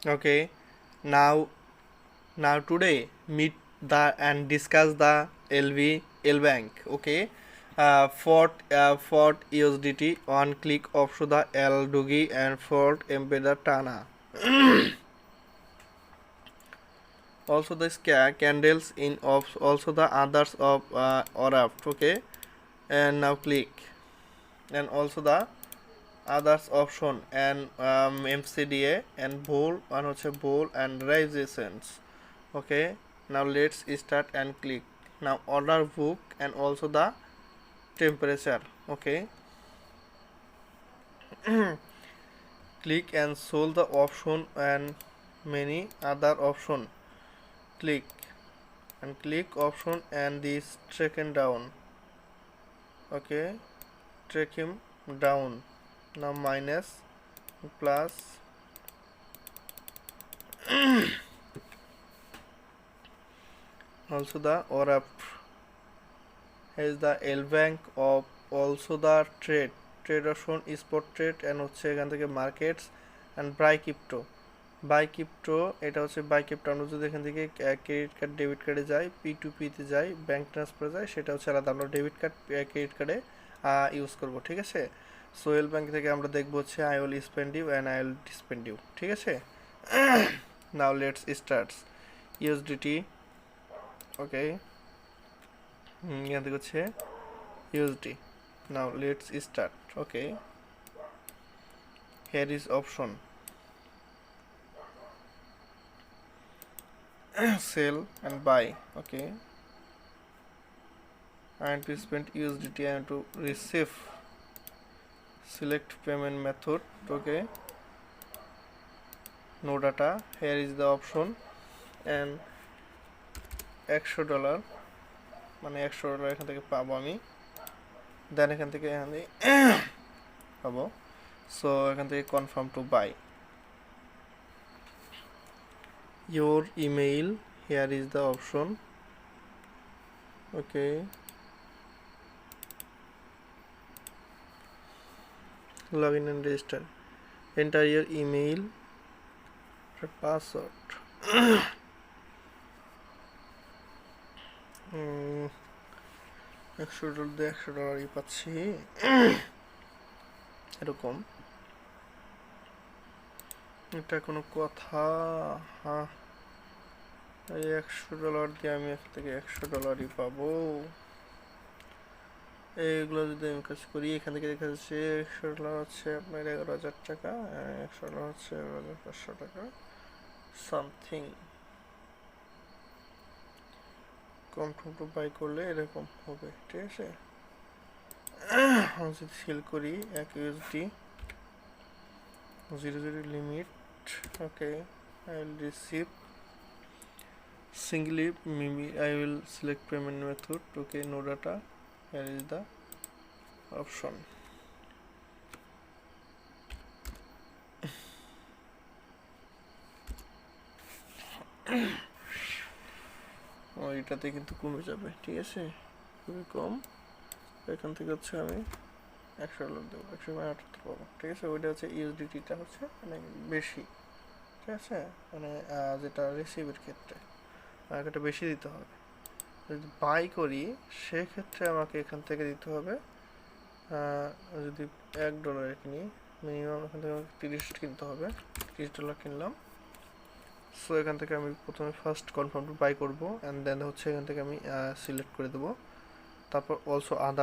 Okay, now today meet the and discuss the LBank. Okay, Fort USDT on click of the L Dugi and Fort embedder Tana. Also the candles in of also the others of Oraft. Okay, and now click and also the others option and MCDA and bowl and also bowl and resistance. Okay, now let's start and click. Now order book and also the temperature. Okay, click and solve the option and many other option. Click and click option and this track him down. Okay, track him down. Now minus plus also the ORAP has the LBank of also the trade option spot trade and হচ্ছে এখান থেকে markets and by crypto এটা হচ্ছে by crypto আমরা যদি এখান থেকে credit card debit কার্ডে যাই P2P-তে যাই ব্যাঙ্ক ট্রান্সফারে যাই সেটা হচ্ছে আলাদা আমরা ডেবিট কার্ড ক্রেডিট কার্ডে ইউজ করব ঠিক আছে সো LBank থেকে আমরা দেখব হচ্ছে I will spend you and I will spend you ঠিক আছে now let's starts USDT okay এখান থেকে হচ্ছে USD. Now let's start. Okay, here is option sell and buy. Okay, and to spend USDT and to receive select payment method. Okay, no data. Here is the option and $100 মানে $100 এখান থেকে পাবো আমি দেন এখান থেকে পাবো সো এখান থেকে confirm to buy your email here is the option okay login and register enter your email password $100 পাচ্ছি এরকম এটা কোনো কথা হ্যাঁ এই $100 দিয়ে আমি এখান থেকে $100 পাবো এইগুলো যদি আমি কাজ করি এখান থেকে দেখা যাচ্ছে $100 হচ্ছে আপনার 11,000 টাকা $100 হচ্ছে 11,500 টাকা সামথিং কনফার্ম টু বাই করলে এরকম হবে ঠিক আছে আমি যদি সেল করি 1 USD 0 limit okay I will receive singly maybe I will select payment method okay no data here is the option এটাতে কিন্তু কমে যাবে ঠিক আছে খুবই কম এখান থেকে হচ্ছে আমি $100 দেবো 178 পাবো ঠিক আছে ওইটা হচ্ছে ইউএসডিটিটা হচ্ছে মানে বেশি ঠিক আছে মানে যেটা রিসিভের ক্ষেত্রে আমাকে এটা বেশি দিতে হবে যদি বাই করি সেক্ষেত্রে আমাকে এখান থেকে দিতে হবে যদি $1 কিনি মিনিমাম এখান থেকে আমাকে 30 কিনতে হবে $30 কিনলাম সো এখান থেকে আমি প্রথমে ফার্স্ট কনফার্ম টু বাই করবো অ্যান্ড দেন হচ্ছে এখান থেকে আমি সিলেক্ট করে দেবো তারপর অলসো আদার্স